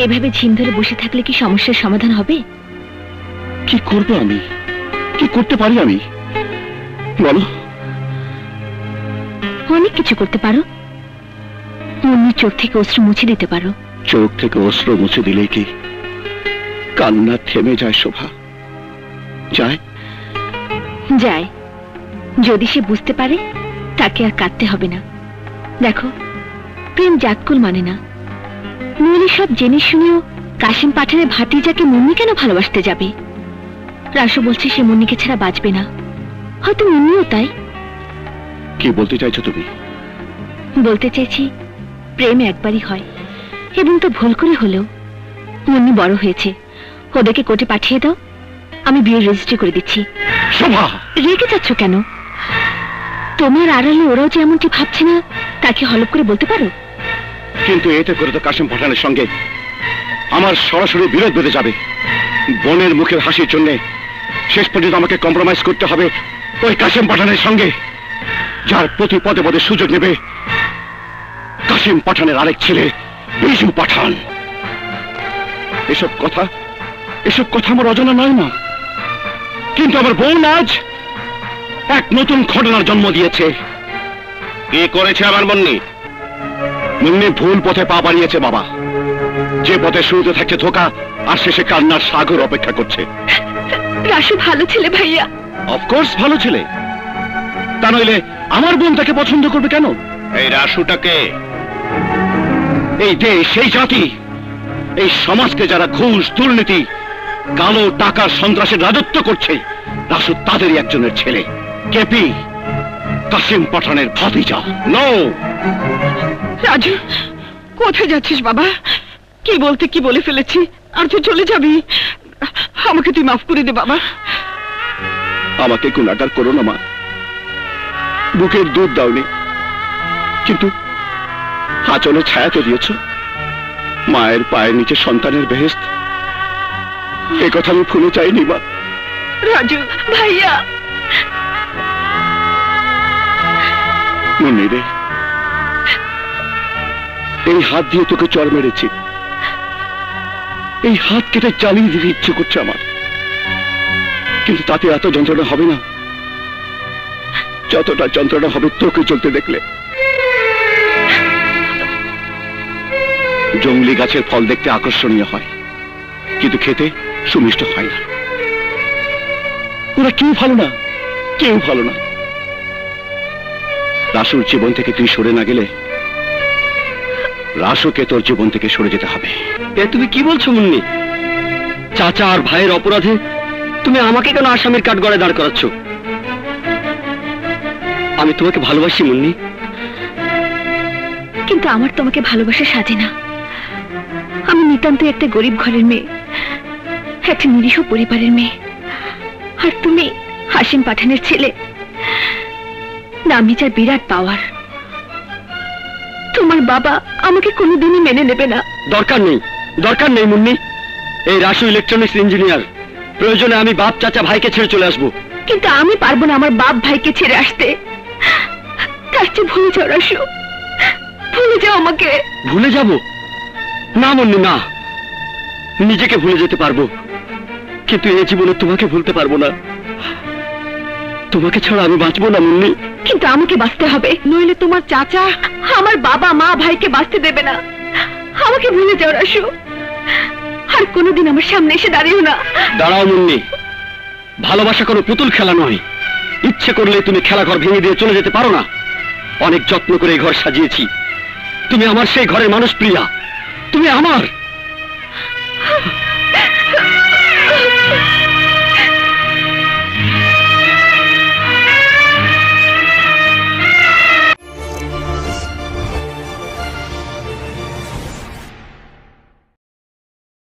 এভাবে ঝিম ধরে বসে থাকলে কি সমস্যার সমাধান হবে? কি করবো আমি? কি করতে পারি আমি? বলো। অনেক কিছু করতে পারো। মুন্নির চোখ থেকে অশ্রু মুছে দিতে পারো। চোখ থেকে অশ্রু মুছে দিলেই কি কান্না থেমে যায় শোভা? যায় যায়। যদি সে বুঝতে পারে তাকে আর কাঁদতে হবে না। দেখো, প্রেম জাতকুল মানে না। নইলে সব জেনে শুনেও কাশিম পাঠানের ভাতিজাকে মুন্নি কেন ভালোবাসতে যাবে? রাসু বলছে সে মুন্নিকে ছাড়া বাঁচবে না। হয়তো মুন্নিও তাই। কি বলতে চাইছো তুমি? বলতে চাইছি, প্রেম একবারই হয়, এবং তো ভুল করে হলেও। মুন্নি বড় হয়েছে, ওদেরকে কোর্টে পাঠিয়ে দাও, আমি বিয়ের রেজিস্ট্রি করে দিচ্ছি। শোভা, রেগে যাচ্ছ কেন? তোমার আড়ালে ওরাও যে এমনটি ভাবছে না তাকে হলপ করে বলতে পারো। কিন্তু এতে করে তো কাশিম পাঠানের সঙ্গে আমার সরাসরি বিরোধ বেঁধে যাবে। বোনের মুখের হাসির জন্য শেষ পর্যন্ত আমাকে কম্প্রোমাইজ করতে হবে ওই কাশিম পাঠানের সঙ্গে, যার প্রতি পদে পদে সুযোগ নেবে কাশিম পাঠানের আরেক ছেলে বিজু পাঠান। এসব কথা আমার অজানা নয় না, কিন্তু আমার বোন আজ এক নতুন ঘটনার জন্ম দিয়েছে। কে করেছে আমার মুন্নি? মুন্নি ভুল পথে পা বাড়িয়েছে বাবা। যে পথে শুরুতে থাকছে ধোঁকা, আর শেষে কান্নার সাগর অপেক্ষা করছে। রাসু ভালো ছেলে ভাইয়া। অফকোর্স ভালো ছেলে, তা নইলে আমার বোন তাকে পছন্দ করবে কেন? এই রাসুটাকে, এই দেশ, সেই জাতি, এই সমাজকে যারা ঘুষ, দুর্নীতি, কালো টাকার সন্ত্রাসের রাজত্ব করছে, রাসু তাদেরই একজনের ছেলে। কেপি, কাশিম পাঠানের ভাতিজা। নো। রাজু, কোথায় যাচ্ছিস বাবা? কি বলতে কি বলে ফেলেছি, আর তুই চলে যাবি? আমাকে তুই মাফ করে দে বাবা। আমাকে গুণাগার করো না মা। বুকের দুধ দাওনি, কিন্তু আঁচলে ছায়া তো দিয়েছ। মায়ের পায়ের নিচে সন্তানের বেহেশত, এ কথা আমি ভুলে চাইনি মা। রাজু ভাইয়া। মুন্নি রে, এই হাত দিয়ে তোকে চড় মেরেছি, এই হাত কেটে চালিয়ে দিতে ইচ্ছে করছে আমার, কিন্তু তাতে এত যন্ত্রণা হবে না যতটা যন্ত্রণা হবে তোকে চলতে দেখলে। জংলি গাছের ফল দেখতে আকর্ষণীয় হয়, কিন্তু খেতে সুমিষ্ট হয় না। ওরা কেউ ভালো না, কেউ ভালো না। রাসুর জীবন থেকে তুই সরে না গেলে রাসুকে তোর জীবন থেকে সরে যেতে হবে। তুমি কি বলছো মুন্নি? চাচা আর ভাইয়ের অপরাধে তুমি আমাকে কেন আসামির কাঠগড়ায় দাঁড় করাচ্ছ? আমি তোমাকে ভালোবাসি মুন্নি। কিন্তু আমার তোমাকে ভালোবাসা সাজে না। আমি নিতান্ত একটা গরিব ঘরের মেয়ে, একটা নিরীহ পরিবারের মেয়ে, আর তুমি হাসিম পাঠানের ছেলে। নামি যার বিরাট পাওয়ার। তোমার বাবা আমাকে কোনোদিনই মেনে নেবে না। দরকার নেই, দরকার নেই মুন্নি। এই রাসু ইলেকট্রনিক্স ইঞ্জিনিয়ার, প্রয়োজনে আমি বাপ চাচা ভাইকে ছেড়ে চলে আসবো। কিন্তু আমি পারবো না আমার বাপ ভাইকে ছেড়ে আসতে। তার চেয়ে ভুলে যাও রাসু, ভুলে যাও আমাকে। ভুলে যাব না মুন্নি, না। নিজেকে ভুলে যেতে পারবো, কিন্তু এই জীবনে তোমাকে ভুলতে পারবো না। তোমাকে ছাড়া আমি বাঁচবো না মুন্নি। কিন্তু আমাকে বাঁচতে হবে, নইলে তোমার চাচা আমার বাবা মা ভাইকে বাঁচতে দেবে না। আমাকে ভুলে যাও রাসু, আর কোনোদিন আমার সামনে এসে দাঁড়িও না। দাঁড়াও মুন্নি, ভালোবাসা কোনো পুতুল খেলা নয়। ইচ্ছে করলে তুমি খেলাঘর ভেঙে দিয়ে চলে যেতে পারো না। অনেক যত্ন করে এই ঘর সাজিয়েছি। তুমি আমার সেই ঘরের মানুষ প্রিয়া, তুমি আমার।